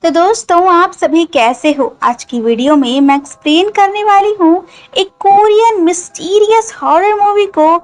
तो दोस्तों, आप सभी कैसे हो। आज की वीडियो में मैं एक्सप्लेन करने वाली हूँ एक कोरियन मिस्टीरियस हॉरर मूवी को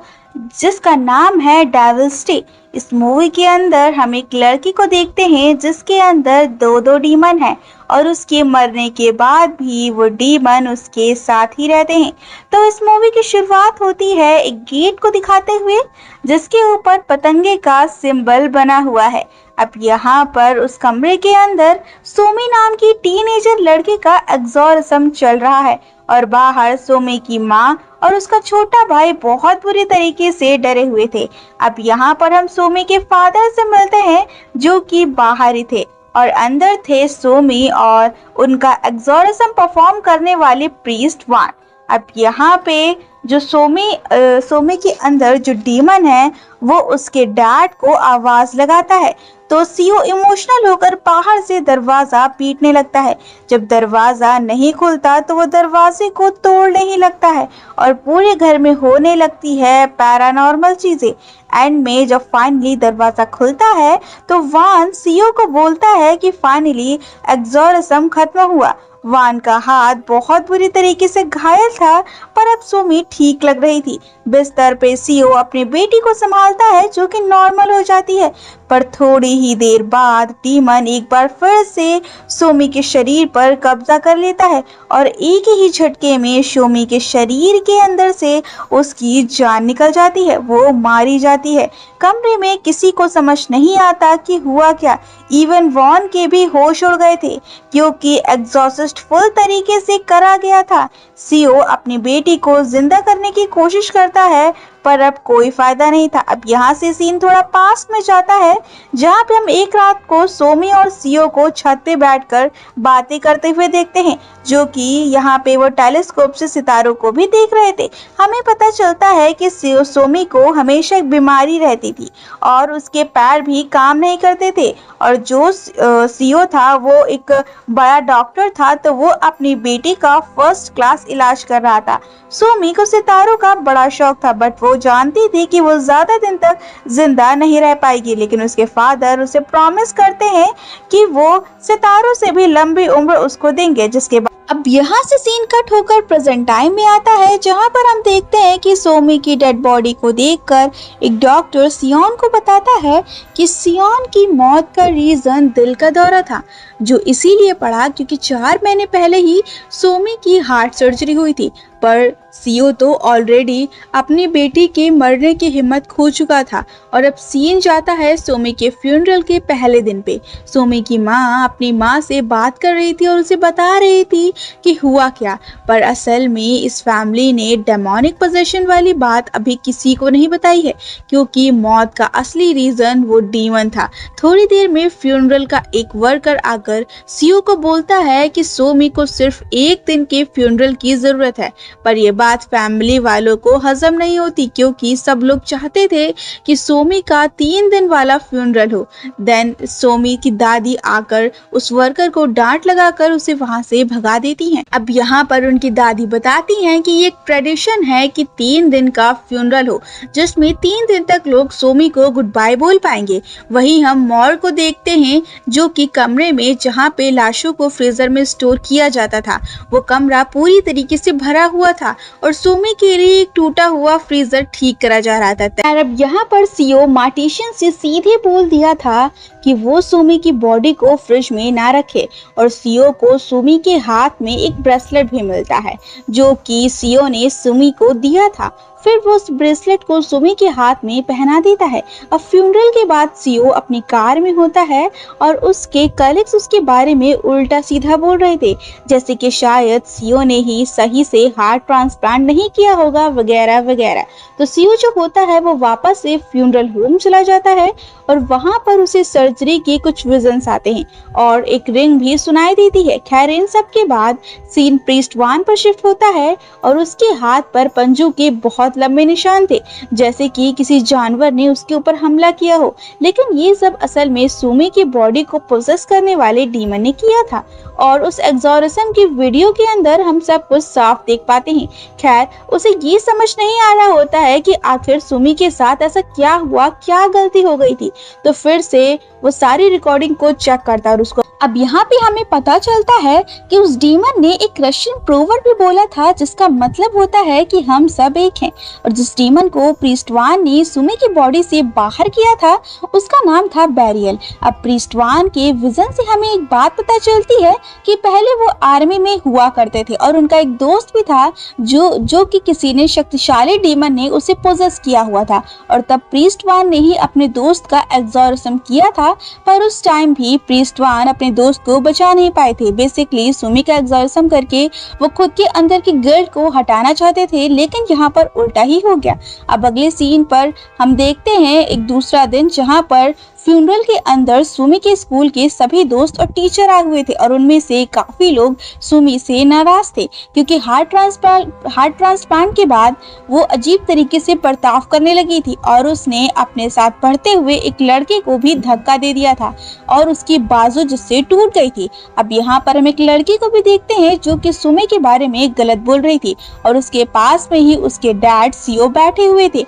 जिसका नाम है डेविल्स डे। इस मूवी के अंदर हम एक लड़की को देखते हैं जिसके अंदर दो डीमन है और उसके मरने के बाद भी वो डीमन उसके साथ ही रहते हैं। तो इस मूवी की शुरुआत होती है एक गेट को दिखाते हुए जिसके ऊपर पतंगे का सिंबल बना हुआ है। अब यहाँ पर उस कमरे के अंदर सोमी नाम की टीनेजर लड़के का एग्जॉर्सिज्म चल रहा है और बाहर सोमी की माँ और उसका छोटा भाई बहुत बुरी तरीके से डरे हुए थे। अब यहाँ पर हम सोमी के फादर से मिलते हैं जो कि बाहर ही थे और अंदर थे सोमी और उनका एग्जॉर्सिज्म परफॉर्म करने वाले प्रीस्ट वान। अब यहाँ पे जो सोमी के अंदर जो डीमन है वो उसके डैड को आवाज लगाता है तो सीओ इमोशनल होकर बाहर से दरवाजा पीटने लगता है। जब दरवाजा नहीं खुलता तो वो दरवाजे को तोड़ने ही लगता है और पूरे घर में होने लगती है पैरानॉर्मल चीजें। एंड में जब फाइनली दरवाजा खुलता है तो वान सीओ को बोलता है कि फाइनली एग्जॉर्सिज्म खत्म हुआ। वान का हाथ बहुत बुरी तरीके से घायल था पर अब सोमी ठीक लग रही थी। बिस्तर पे सीओ अपनी बेटी को संभालता है जो कि नॉर्मल हो जाती है, पर थोड़ी ही देर बाद डीमन एक बार फिर से सोमी के शरीर पर कब्जा कर लेता है और एक ही झटके में सोमी के शरीर के अंदर से उसकी जान निकल जाती है, वो मारी जाती है। कमरे में किसी को समझ नहीं आता कि हुआ क्या। इवन वॉन के भी होश उड़ गए थे क्योंकि एग्जॉस्ट फुल तरीके से करा गया था। सीओ अपनी बेटी को जिंदा करने की कोशिश करता है पर अब कोई फायदा नहीं था। अब यहाँ से सीन थोड़ा पास्ट में जाता है जहाँ पे हम एक रात को सोमी और सीओ को छत पे बैठकर बातें करते हुए देखते हैं जो कि यहाँ पे वो टेलीस्कोप से सितारों को भी देख रहे थे। हमें पता चलता है कि सोमी को हमेशा एक बीमारी रहती थी और उसके पैर भी काम नहीं करते थे और जो सीओ था वो एक बड़ा डॉक्टर था तो वो अपनी बेटी का फर्स्ट क्लास इलाज कर रहा था। सोमी को सितारों का बड़ा शौक था बट वो जानती थी कि वो ज्यादा दिन तक जिंदा नहीं रह पाएगी, लेकिन उसके फादर उसे प्रॉमिस करते हैं कि वो सितारों से भी लंबी उम्र उसको देंगे। जिसके बाद अब यहाँ से सीन कट होकर प्रेजेंट टाइम में आता है जहाँ पर हम देखते हैं कि सोमी की डेड बॉडी को देखकर एक डॉक्टर सियोन को बताता है कि सियोन की मौत का रीजन दिल का दौरा था जो इसीलिए पड़ा क्योंकि 4 महीने पहले ही सोमी की हार्ट सर्जरी हुई थी। पर सीओ तो ऑलरेडी अपनी बेटी के मरने की हिम्मत खो चुका था और अब सीन जाता है सोमी के फ्यूनरल के पहले दिन पे। सोमी की माँ अपनी माँ से बात कर रही थी और उसे बता रही थी कि हुआ क्या, पर असल में इस फैमिली ने डेमोनिक पोजेशन वाली बात अभी किसी को नहीं बताई है क्योंकि मौत का असली रीजन वो डीमन था। थोड़ी देर में फ्यूनरल का एक वर्कर आकर सीओ को बोलता है कि सोमी को सिर्फ 1 दिन के फ्यूनरल की जरूरत है, पर यह बात फैमिली वालों को हजम नहीं होती क्योंकि सब लोग चाहते थे कि सोमी का 3 दिन वाला फ्यूनरल हो। देन सोमी की दादी आकर उस वर्कर को डांट लगाकर उसे वहां से भगा देती हैं। अब यहाँ पर उनकी दादी बताती हैं कि ये एक ट्रेडिशन है कि 3 दिन का फ्यूनरल हो जिसमें 3 दिन तक लोग सोमी को गुड बाय बोल पाएंगे। वहीं हम मॉर को देखते हैं जो कि कमरे में जहाँ पे लाशों को फ्रीजर में स्टोर किया जाता था वो कमरा पूरी तरीके से भरा हुआ था और सोमी के लिए एक टूटा हुआ फ्रीजर ठीक करा जा रहा था। और अब यहाँ पर सीओ मार्टिशियन से सीधे बोल दिया था कि वो सोमी की बॉडी को फ्रिज में ना रखे और सीओ को सोमी के हाथ में एक ब्रेसलेट भी मिलता है जो कि सीओ ने सोमी को दिया था। फिर वो उस ब्रेसलेट को सोमी के हाथ में पहना देता है। अब फ्यूनरल के बाद सीओ अपनी कार में होता है और उसके कलीग्स उसके बारे में उल्टा सीधा बोल रहे थे जैसे कि शायद सीओ ने ही सही से हार्ट ट्रांसप्लांट नहीं किया होगा वगैरह वगैरह। तो सीओ जो होता है वो वापस से फ्यूनरल होम चला जाता है और वहां पर उसे सर्जरी के कुछ विजन्स आते हैं और एक रिंग भी सुनाई देती है। खैर इन सब के बाद सीन प्रीस्ट वान पर शिफ्ट होता है और उसके हाथ पर पंजों के बहुत लंबे निशान थे जैसे कि किसी जानवर ने उसके ऊपर हमला किया हो, लेकिन ये सब असल में सोमी की बॉडी को प्रोसेस करने वाले डीमन ने किया था। और उस एग्जॉर्सिज्म की वीडियो के अंदर हम सब कुछ साफ देख पाते हैं। खैर, उसे ये समझ नहीं आ रहा होता है कि आखिर सुमी के साथ ऐसा क्या हुआ, क्या गलती हो गई थी। तो फिर से वो सारी रिकॉर्डिंग को चेक करता है और उसको अब यहाँ पे हमें पता चलता है कि उस डीमन ने एक रशियन प्रोवर्ब भी बोला था, जिसका मतलब होता है कि हम सब एक हैं। और जिस डीमन को प्रीस्टवान ने सुमी की बॉडी से बाहर किया था, उसका नाम था बैरियल। अब प्रीस्टवान के विजन से हमें एक बात पता चलती है कि पहले वो आर्मी में हुआ करते थे और उनका एक दोस्त भी था जो कि किसी ने शक्तिशाली डीमन ने उसे पोजेस किया हुआ था। और तब प्रीस्टवान ने ही अपने दोस्त का एग्जॉर्सिज्म किया था, पर उस टाइम भी प्रीस्टवान अपने दोस्त को बचा नहीं पाए थे। बेसिकली सुमी का एग्जॉर्सिज्म करके वो खुद के अंदर की गिल्ट को हटाना चाहते थे, लेकिन यहाँ पर उल्टा ही हो गया। अब अगले सीन पर हम देखते हैं एक दूसरा दिन, जहाँ पर फ्यूनरल के अंदर सुमी के स्कूल के सभी दोस्त और टीचर आए हुए थे और उनमें से काफी लोग सुमी से नाराज थे, क्योंकि हार्ट ट्रांसप्लांट के बाद वो अजीब तरीके से बर्ताव करने लगी थी और उसने अपने साथ पढ़ते हुए एक लड़के को भी धक्का दे दिया था और उसकी बाजू जिससे टूट गई थी। अब यहाँ पर हम एक लड़की को भी देखते हैं जो कि सुमी के बारे में गलत बोल रही थी और उसके पास में ही उसके डैड सीओ बैठे हुए थे।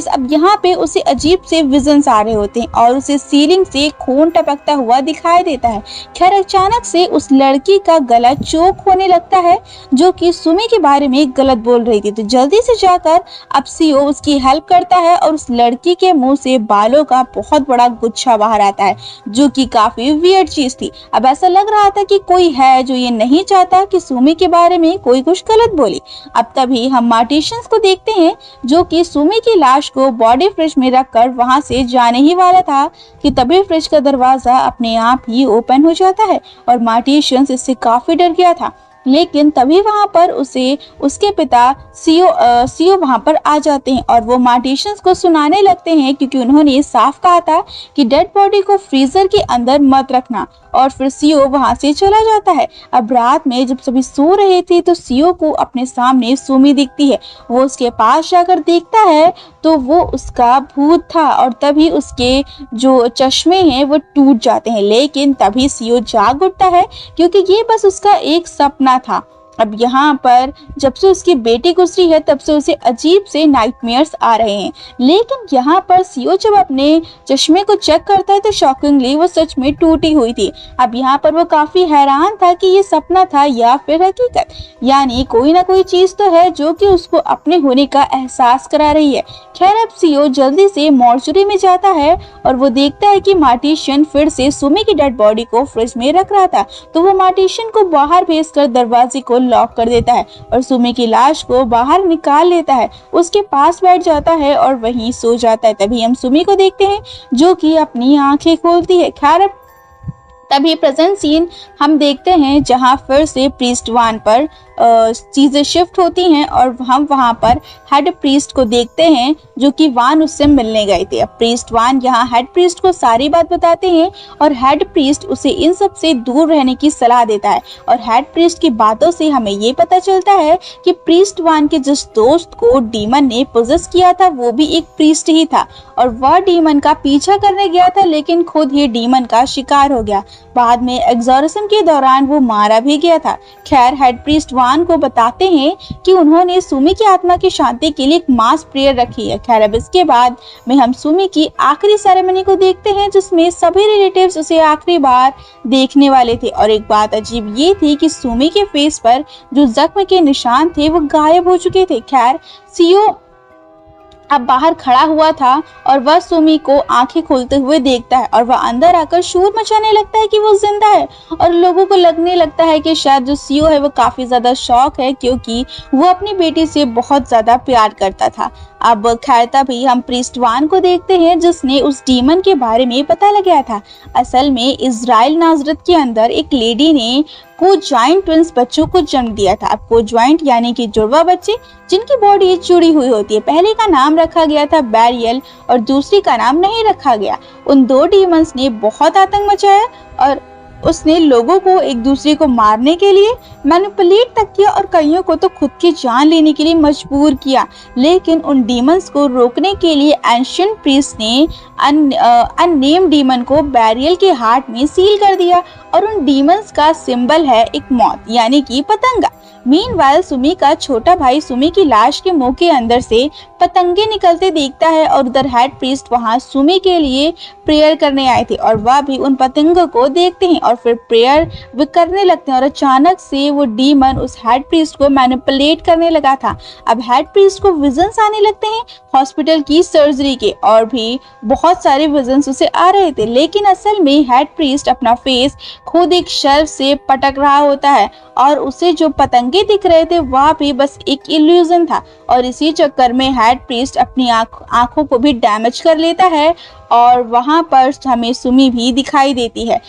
अब यहाँ पे उसे अजीब से विजन्स आ रहे होते हैं और उसे सीलिंग से खून टपकता हुआ दिखाई देता है। खैर, अचानक से उस लड़की का गला चोक होने लगता है जो कि सुमी के बारे में गलत बोल रही थी। तो जल्दी से जाकर अब सीओ उसकी हेल्प करता है और उस लड़की के मुंह से बालों का बहुत बड़ा गुच्छा बाहर आता है, जो कि काफी वियर्ड चीज थी। अब ऐसा लग रहा था कि कोई है जो ये नहीं चाहता कि सुमी के बारे में कोई कुछ गलत बोले। अब तभी हम मार्टिशियंस को देखते हैं जो कि सुमी की लाश को बॉडी फ्रिज में रखकर वहां से जाने ही वाला था कि तभी फ्रिज का दरवाजा अपने आप ही ओपन हो जाता है और मार्टिशियंस इससे काफी डर गया था। लेकिन तभी वहां पर उसके पिता सीओ वहां पर आ जाते हैं और वो मार्टिशियंस को सुनाने लगते हैं, क्योंकि उन्होंने साफ कहा था कि डेड बॉडी को फ्रीजर के अंदर मत रखना। और फिर सीओ वहां से चला जाता है। अब रात में जब सभी सो रहे थे तो सीओ को अपने सामने सुमी दिखती है। वो उसके पास जाकर देखता है तो वो उसका भूत था और तभी उसके जो चश्मे हैं वो टूट जाते हैं। लेकिन तभी सीओ जाग उठता है, क्योंकि ये बस उसका एक सपना था। अब यहाँ पर जब से उसकी बेटी गुजरी है तब से उसे अजीब से नाइटमेयर्स आ रहे हैं। लेकिन यहाँ पर सीओ जब अपने चश्मे को चेक करता है तो शॉकिंगली वो सच में टूटी हुई थी। अब यहाँ पर वो काफी हैरान था कि ये सपना था या फिर हकीकत, यानी कोई ना कोई चीज तो है जो कि उसको अपने होने का एहसास करा रही है। खैर, अब सीओ जल्दी से मॉर्चरी में जाता है और वो देखता है कि मार्टिशियन फिर से सुमी की डेड बॉडी को फ्रिज में रख रहा था। तो वो मार्टिशियन को बाहर भेजकर दरवाजे को लॉक कर देता है और सुमी की लाश को बाहर निकाल लेता है, उसके पास बैठ जाता है और वहीं सो जाता है। तभी हम सुमी को देखते हैं जो कि अपनी आंखें खोलती है। खैर, तभी प्रेजेंट सीन हम देखते हैं जहां फिर से प्रीस्ट वान पर चीजें शिफ्ट होती हैं और हम वहां पर हेड प्रीस्ट को देखते हैं जो कि वान उससे मिलने गए थे। अब प्रीस्ट वान यहाँ हेड प्रीस्ट को सारी बात बताते हैं और हेड प्रीस्ट उसे इन सब से दूर रहने की सलाह देता है। और हेड प्रीस्ट की बातों से हमें ये पता चलता है कि प्रीस्ट वान के जिस दोस्त को डीमन ने पोजेस किया था वो भी एक प्रीस्ट ही था और वह डीमन का पीछा करने गया था, लेकिन खुद ही डीमन का शिकार हो गया। बाद में एग्जॉर्सिज्म के दौरान वो मारा भी गया था। खैर, हेड प्रीस्ट वान को बताते हैं कि उन्होंने सुमी की आत्मा की शांति के लिए एक मास प्रेयर रखी है। खैर, अब इसके बाद में हम सुमी की आखिरी सेरेमनी को देखते हैं जिसमें सभी रिलेटिव्स उसे आखिरी बार देखने वाले थे। और एक बात अजीब ये थी कि सुमी के फेस पर जो जख्म के निशान थे वो गायब हो चुके थे। खैर, सीओ अब बाहर खड़ा हुआ था और वह सुमी को आंखें खोलते हुए देखता है और वह अंदर आकर शोर मचाने लगता है कि वो जिंदा है। और लोगों को लगने लगता है कि शायद जो सीओ है वो काफी ज्यादा शॉक है, क्योंकि वो अपनी बेटी से बहुत ज्यादा प्यार करता था। अब खैर, तभी हम प्रीस्ट वान को देखते हैं जिसने उस डीमन के बारे में पता लगाया था। असल में इजराइल नाजरत के अंदर एक लेडी ने को-ज्वाइंट ट्विंस बच्चों को जन्म दिया था। अब को-ज्वाइंट यानी कि जुड़वा बच्चे जिनकी बॉडी जुड़ी हुई होती है। पहले का नाम रखा गया था बैरियल और दूसरी का नाम नहीं रखा गया। उन दो डीमंस ने बहुत आतंक मचाया और उसने लोगों को एक दूसरे को मारने के लिए मैनिपुलेट तक किया और कईयों को तो खुद की जान लेने के लिए मजबूर किया। लेकिन उन डीमंस को रोकने के लिए एंशिएंट प्रीस्ट ने अननेम डीमन को बैरियल के हार्ट में सील कर दिया और उन डीमंस का सिंबल है एक मौत यानी कि पतंगा। मीनवाइल सुमी का छोटा भाई सुमी की लाश के मुंह के अंदर से पतंगे निकलते देखता है और उधर हेड प्रीस्ट वहां सुमी के लिए प्रेयर करने आए थे और वह भी उन पतंगों को देखते हैं और फिर प्रेयर वे करने लगते हैं और अचानक से वो डीमन उस हेड प्रीस्ट को मैनिपुलेट करने लगा था। अब हेड प्रीस्ट को विजन्स आने लगते हैं हॉस्पिटल की सर्जरी के और भी बहुत सारे विजन्स उसे आ रहे थे, लेकिन असल में हेड प्रीस्ट अपना फेस खुद एक शेल्फ से पटक रहा होता है और उसे जो पतंगे दिख रहे थे वह भी बस एक इल्यूजन था और इसी चक्कर में हेड प्रीस्ट अपनी आंखों को भी डैमेज कर लेता है और वहां पर हमें सुमी भी दिखाई देती है।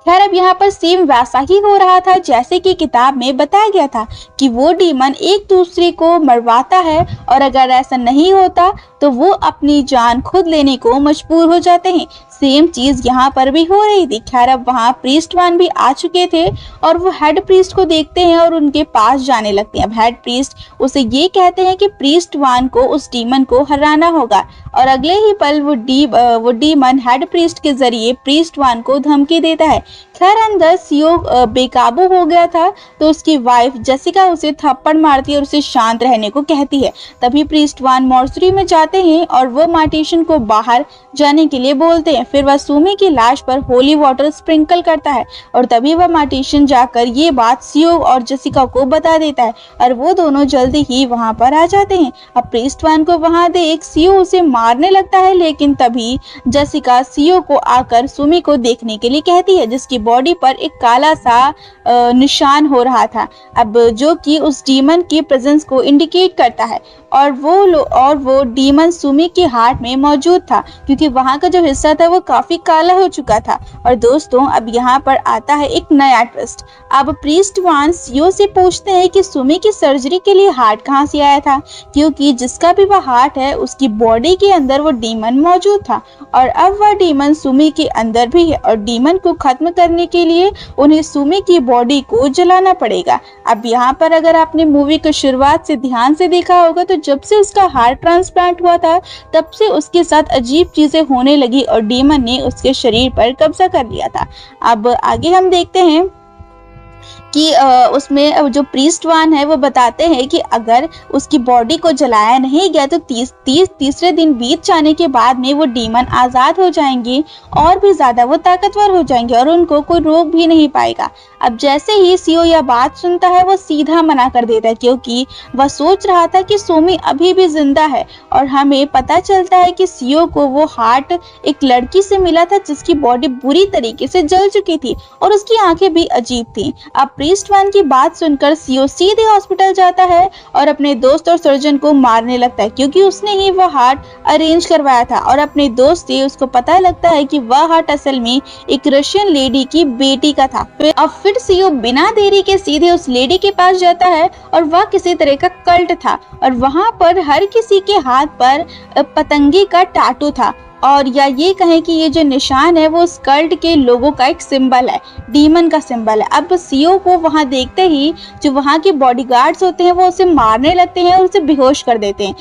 खैर अब यहाँ पर सेम वैसा ही हो रहा था जैसे कि किताब में बताया गया था कि वो डीमन एक दूसरे को मरवाता है और अगर ऐसा नहीं होता तो वो अपनी जान खुद लेने को मजबूर हो जाते हैं। सेम चीज यहाँ पर भी हो रही थी। खैर अब वहाँ प्रीस्ट वन भी आ चुके थे और वो हेड प्रीस्ट को देखते हैं और उनके पास जाने लगते हैं। अब हेड प्रीस्ट उसे ये कहते हैं कि प्रीस्ट वन को उस डीमन को हराना होगा और अगले ही पल वो डीमन हेड प्रीस्ट के जरिए प्रीस्ट वन को धमकी देता है। खैर अंदर सीओ बेकाबू हो गया था तो उसकी वाइफ जेसिका उसे थप्पड़ मारती है और उसे शांत रहने को कहती है। तभी प्रीस्ट वन मॉर्चरी में जाते हैं और वो मार्टिशन को बाहर जाने के लिए बोलते हैं। फिर वह सुमी की लाश पर होली वाटर स्प्रिंकल करता है और तभी वह मार्टिशन जाकर ये बात सीओ और जेसिका को बता देता है और वो दोनों जल्दी ही वहां पर आ जाते हैं। अब प्रीस्ट वन को वहां देख सीओ उसे मारने लगता है, लेकिन तभी जेसिका सीओ को आकर सुमी को देखने के लिए कहती है जिसकी बॉडी पर एक काला सा निशान हो रहा था, अब जो कि उस डीमन की प्रेजेंस को इंडिकेट करता है और वो डीमन सुमी के हार्ट में मौजूद था क्योंकि वहां का जो हिस्सा था वो काफी काला हो चुका था। और दोस्तों अब यहाँ पर आता है एक नया ट्विस्ट। अब प्रीस्ट वन सीओ से पूछते हैं कि सुमी की सर्जरी के लिए हार्ट कहाँ से आया था, क्योंकि जिसका भी वह हार्ट है उसकी बॉडी के अंदर वो डीमन मौजूद था और अब वह डीमन सुमी के अंदर भी है और डीमन को खत्म करने के लिए उन्हें सुमी की बॉडी को जलाना पड़ेगा। अब यहाँ पर अगर आपने मूवी को शुरुआत से ध्यान से देखा होगा तो जब से उसका हार्ट ट्रांसप्लांट हुआ था तब से उसके साथ अजीब चीजें होने लगी और डीमन ने उसके शरीर पर कब्जा कर लिया था। अब आगे हम देखते हैं कि उसमें जो प्रीस्ट वन है वो बताते हैं कि अगर उसकी बॉडी को जलाया नहीं गया तो तीसरे दिन बीत जाने के बाद में वो डीमन आज़ाद हो जाएंगे और भी ज़्यादा वो ताकतवर हो जाएंगे और उनको कोई रोक भी नहीं पाएगा। अब जैसे ही सीओ यह बात सुनता है वो सीधा मना कर देता है क्योंकि वह सोच रहा था कि सुमी अभी भी जिंदा है और हमें पता चलता है कि सीओ को वो हार्ट एक लड़की से मिला था जिसकी बॉडी बुरी तरीके से जल चुकी थी और उसकी आंखें भी अजीब थी। अब प्रीस्ट वन की बात सुनकर सीओ सीधे हॉस्पिटल जाता है और अपने दोस्त और सर्जन को मारने लगता है क्योंकि उसने ही वह हार्ट अरेंज करवाया था और अपने दोस्त से उसको पता लगता है कि वह हार्ट असल में एक रशियन लेडी की बेटी का था। फिर सीओ बिना देरी के सीधे उस लेडी के पास जाता है और वह किसी तरह का कल्ट था और वहां पर हर किसी के हाथ पर पतंगे का टाटू था और या ये कहें कि ये जो निशान है वो उस कल्ट के लोगों का एक सिंबल है, डीमन का सिंबल है। अब सीओ को वहां देखते ही जो वहां के बॉडीगार्ड्स होते हैं वो उसे मारने लगते हैं और उसे बेहोश कर देते हैं।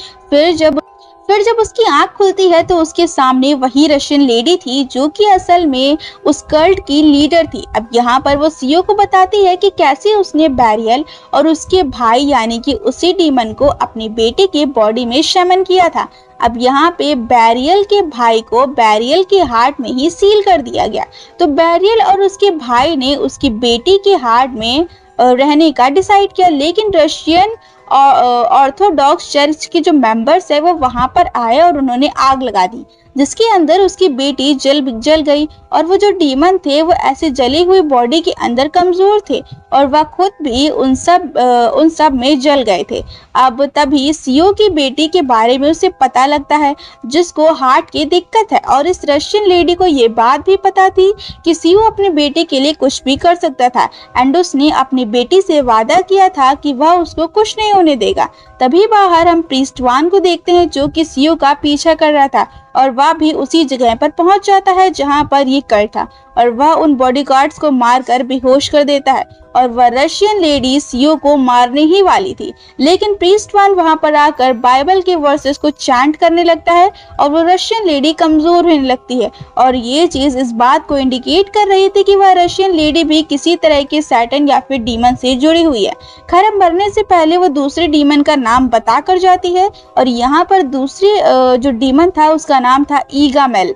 फिर जब उसकी आंख खुलती है तो उसके सामने वही रशियन लेडी थी जो कि असल में उस कल्ट की लीडर थी। अब यहाँ पर वो सीओ को बताती है कि कैसे उसने बैरियल और उसके भाई यानी कि उसी डीमन को अपनी बेटे के बॉडी में शमन किया था। अब यहाँ पे बैरियल के भाई को बैरियल के हार्ट में ही सील कर दिया गया, तो बैरियल और उसके भाई ने उसकी बेटी के हार्ट में रहने का डिसाइड किया, लेकिन रशियन ऑर्थोडॉक्स चर्च के जो मेंबर्स है वो वहां पर आए और उन्होंने आग लगा दी जिसके अंदर उसकी बेटी जल गई और वो जो डीमन थे वो ऐसे जली हुई बॉडी के अंदर कमजोर थे और वह खुद भी उन सब में जल गए थे। अब तभी सीओ की बेटी के बारे में उसे पता लगता है जिसको हार्ट की दिक्कत है और इस रशियन लेडी को ये बात भी पता थी कि सीओ अपने बेटे के लिए कुछ भी कर सकता था एंड उसने अपनी बेटी से वादा किया था कि वह उसको कुछ नहीं होने देगा। तभी बाहर हम प्रीस्ट वान को देखते हैं जो कि सीओ का पीछा कर रहा था और वह भी उसी जगह पर पहुंच जाता है जहां पर ये कर था और वह उन बॉडीगार्ड्स को मारकर बेहोश कर देता है और वह रशियन लेडी सीओ को मारने ही वाली थी, लेकिन प्रीस्ट वान वहां पर आकर बाइबल के वर्सेस को चैंट करने लगता है और वो रशियन लेडी कमजोर होने लगती है और ये चीज इस बात को इंडिकेट कर रही थी कि वह रशियन लेडी भी किसी तरह के सैटन या फिर डीमन से जुड़ी हुई है। खैर मरने से पहले वो दूसरे डीमन का नाम बता कर जाती है और यहाँ पर दूसरी जो डीमन था उसका नाम था ईगामेल।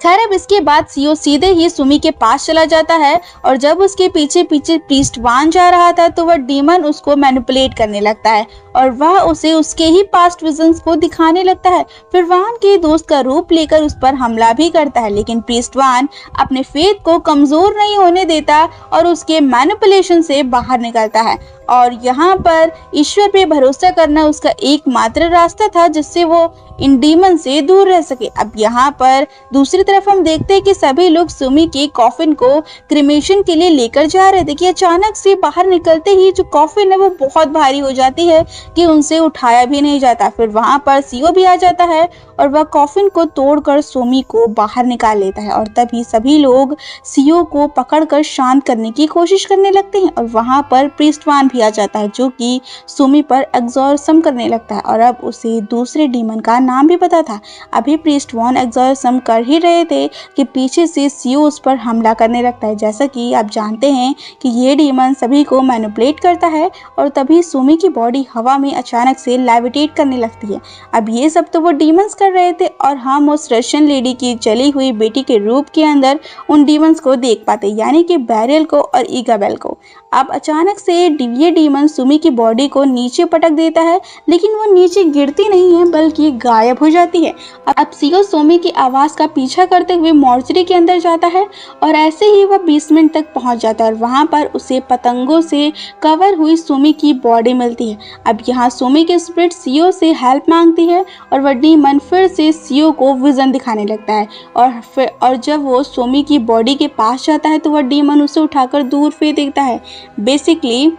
खैर अब इसके बाद सीओ सीधे ही सुमी के पास चला जाता है और जब उसके पीछे पीछे प्रीस्ट वान जा रहा था तो वह डीमन उसको मैनिपुलेट करने लगता है और वह उसे उसके ही पास्ट विजन्स को दिखाने लगता है। फिर वान के दोस्त का रूप लेकर उस पर हमला भी करता है, लेकिन प्रीस्ट वान अपने फेथ को कमजोर नहीं होने देता और उसके मैनिपुलेशन से बाहर निकलता है और यहाँ पर ईश्वर पे भरोसा करना उसका एकमात्र रास्ता था जिससे वो इन डीमन से दूर रह सके। अब यहाँ पर दूसरी तरफ हम देखते हैं कि सभी लोग सुमी के कॉफिन को क्रिमेशन के लिए लेकर जा रहे थे कि अचानक से बाहर निकलते ही जो कॉफिन है वो बहुत भारी हो जाती है कि उनसे उठाया भी नहीं जाता। फिर वहां पर सीओ भी आ जाता है और वह कॉफिन को तोड़कर सुमी को बाहर निकाल लेता है और तभी सभी लोग सीओ को पकड़कर शांत करने की कोशिश करने लगते हैं और वहां पर प्रीस्ट वान भी आ जाता है जो कि सुमी पर एग्जॉर्सम करने लगता है और अब उसे दूसरे डीमन का नाम भी पता था। अभी प्रीस्ट वान एग्जॉर्सम कर ही रहे थे कि पीछे से सीओ उस पर हमला करने लगता है। जैसा कि आप जानते हैं कि ये डीमन सभी को मैनिपुलेट करता है और तभी सुमी की बॉडी हवा में अचानक से लेविटेट करने लगती है। अब ये सब तो वो डीमंस कर रहे थे और हम उस रशियन लेडी की चली हुई बेटी के रूप के अंदर उन डीमंस को देख पाते, यानी कि बैरियल को और ईगाबेल को। अब अचानक से ये डीमन सुमी की बॉडी को नीचे पटक देता है, लेकिन वो नीचे गिरती नहीं है बल्कि गायब हो जाती है। अब सीओ सुमी की आवाज का पीछा करते हुए मॉर्चरी के अंदर जाता है और ऐसे ही वह बेसमेंट तक पहुंच जाता है और वहां पर उसे पतंगों से कवर हुई सुमी की बॉडी मिलती है। अब यहाँ सुमी की स्पिरिट सीओ से हेल्प मांगती है और वह डीमन फिर से सीओ को विजन दिखाने लगता है और जब वो सुमी की बॉडी के पास जाता है तो वह डीमन उसे उठाकर दूर फेंक देता है। बेसिकली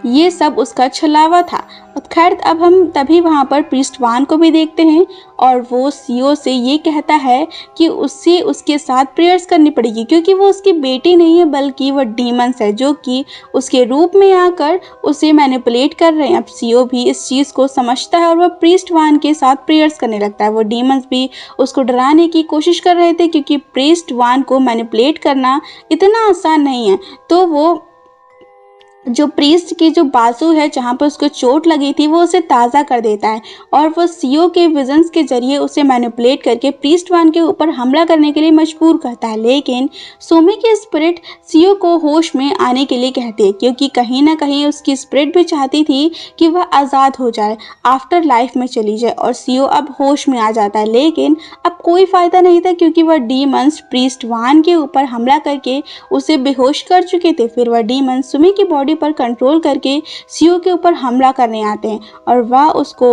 ये सब उसका छलावा था। खैर अब हम तभी वहाँ पर प्रीस्ट वान को भी देखते हैं और वो सीओ से ये कहता है कि उससे उसके साथ प्रेयर्स करनी पड़ेगी क्योंकि वो उसकी बेटी नहीं है बल्कि वो डीमंस है जो कि उसके रूप में आकर उसे मैनिपुलेट कर रहे हैं। अब सीओ भी इस चीज़ को समझता है और वह प्रीस्ट वान के साथ प्रेयर्स करने लगता है। वो डीमंस भी उसको डराने की कोशिश कर रहे थे क्योंकि प्रीस्ट वान को मैनिपुलेट करना इतना आसान नहीं है। तो वो जो प्रीस्ट की जो बाजू है जहाँ पर उसको चोट लगी थी वो उसे ताज़ा कर देता है और वो सीओ के विजन्स के जरिए उसे मैनिपुलेट करके प्रीस्ट वान के ऊपर हमला करने के लिए मजबूर करता है। लेकिन सुमी की स्पिरिट सीओ को होश में आने के लिए कहती है क्योंकि कहीं ना कहीं उसकी स्पिरिट भी चाहती थी कि वह आज़ाद हो जाए, आफ्टर लाइफ में चली जाए और सीओ अब होश में आ जाता है। लेकिन अब कोई फ़ायदा नहीं था क्योंकि वह डीमंस प्रीस्ट वान के ऊपर हमला करके उसे बेहोश कर चुके थे। फिर वह डीमंस सुमी की बॉडी पर कंट्रोल करके सीओ के ऊपर हमला करने आते हैं और वह उसको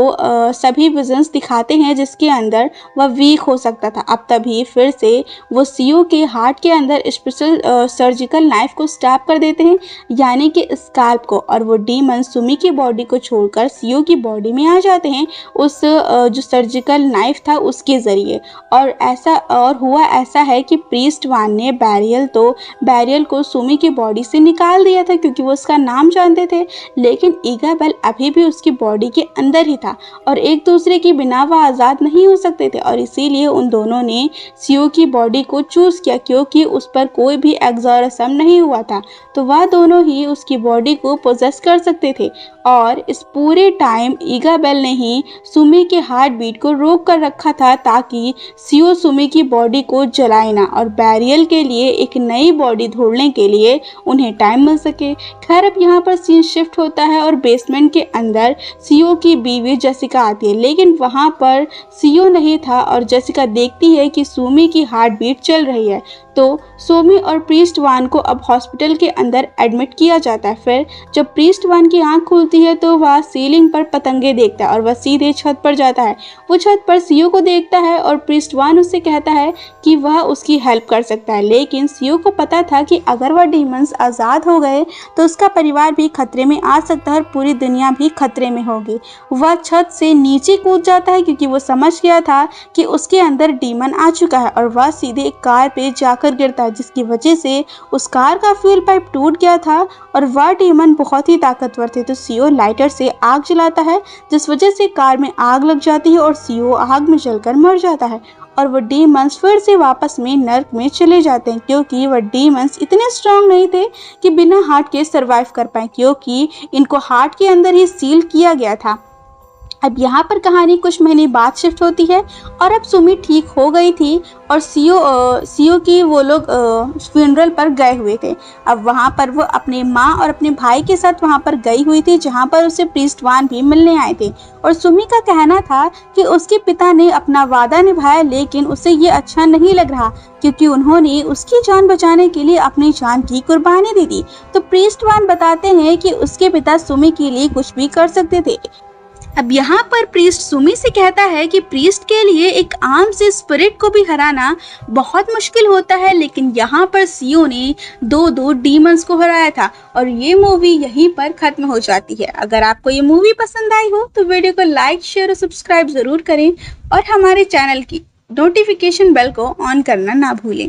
सभी विजन्स दिखाते हैं जिसके अंदर वह वीक हो सकता था। अब तभी फिर से वो सीओ के हार्ट के अंदर स्पेशल सर्जिकल नाइफ को स्टैब कर देते हैं, यानी कि स्कैल्प को, और वो डीमन सुमी की बॉडी को छोड़कर सीओ की बॉडी में आ जाते हैं उस जो सर्जिकल नाइफ था उसके ज़रिए। और हुआ ऐसा है कि प्रीस्ट वान ने बैरियल को सुमी की बॉडी से निकाल दिया था क्योंकि वो उसका नाम जानते थे, लेकिन ईगाबेल अभी भी उसकी बॉडी के अंदर ही था और एक दूसरे के बिना वह आज़ाद नहीं हो सकते थे और इसीलिए उन दोनों ने सीओ की बॉडी को चूज़ किया क्योंकि उस पर कोई भी एग्जॉर्सम नहीं हुआ था, तो वह दोनों ही उसकी बॉडी को पोजेस कर सकते थे। और इस पूरे टाइम ईगाबेल ने ही सुमी के हार्ट बीट को रोक कर रखा था ताकि सीओ सुमी की बॉडी को जलाए ना और बैरियल के लिए एक नई बॉडी ढूंढने के लिए उन्हें टाइम मिल सके। खैर अब यहाँ पर सीन शिफ्ट होता है और बेसमेंट के अंदर सीओ की बीवी जेसिका आती है, लेकिन वहाँ पर सीओ नहीं था और जेसिका देखती है कि सुमी की हार्ट बीट चल रही है। तो सोमी और प्रीस्ट वान को अब हॉस्पिटल के अंदर एडमिट किया जाता है। फिर जब प्रीस्ट वान की आंख खुलती है तो वह सीलिंग पर पतंगे देखता है और वह सीधे छत पर जाता है। वो छत पर सीओ को देखता है और प्रीस्ट वान उससे कहता है कि वह उसकी हेल्प कर सकता है, लेकिन सीओ को पता था कि अगर वह डीमंस आज़ाद हो गए तो उसका परिवार भी खतरे में आ सकता है और पूरी दुनिया भी खतरे में होगी। वह छत से नीचे कूद जाता है क्योंकि वो समझ गया था कि उसके अंदर डीमन आ चुका है, और वह सीधे एक कार पे जाकर गिरता है, जिसकी वजह से उस कार का फ्यूल पाइप टूट गया था और वह डीमन बहुत ही ताकतवर थे। तो सीओ लाइटर से आग जलाता है, जिस वजह से कार में आग लग जाती है और सीओ आग में जलकर मर जाता है। और वो डीमंस फिर से वापस में नर्क में चले जाते हैं, क्योंकि वह डीमंस इतने स्ट्रांग नहीं थे कि बिना हार्ट के सरवाइव कर पाए, क्योंकि इनको हार्ट के अंदर ही सील किया गया था। अब यहाँ पर कहानी कुछ महीने बाद शिफ्ट होती है और अब सुमी ठीक हो गई थी और सीओ की वो लोग फ्यूनरल पर गए हुए थे। अब वहाँ पर वो अपने माँ और अपने भाई के साथ वहाँ पर गई हुई थी, जहाँ पर उसे प्रीस्ट वान भी मिलने आए थे। और सुमी का कहना था कि उसके पिता ने अपना वादा निभाया, लेकिन उसे ये अच्छा नहीं लग रहा क्योंकि उन्होंने उसकी जान बचाने के लिए अपनी जान की कुर्बानी दी थी। तो प्रीस्ट वान बताते हैं कि उसके पिता सुमी के लिए कुछ भी कर सकते थे। अब यहाँ पर प्रीस्ट सुमी से कहता है कि प्रीस्ट के लिए एक आम से स्पिरिट को भी हराना बहुत मुश्किल होता है, लेकिन यहाँ पर सीओ ने दो डीमंस को हराया था। और ये मूवी यहीं पर खत्म हो जाती है। अगर आपको ये मूवी पसंद आई हो तो वीडियो को लाइक, शेयर और सब्सक्राइब जरूर करें और हमारे चैनल की नोटिफिकेशन बेल को ऑन करना ना भूलें।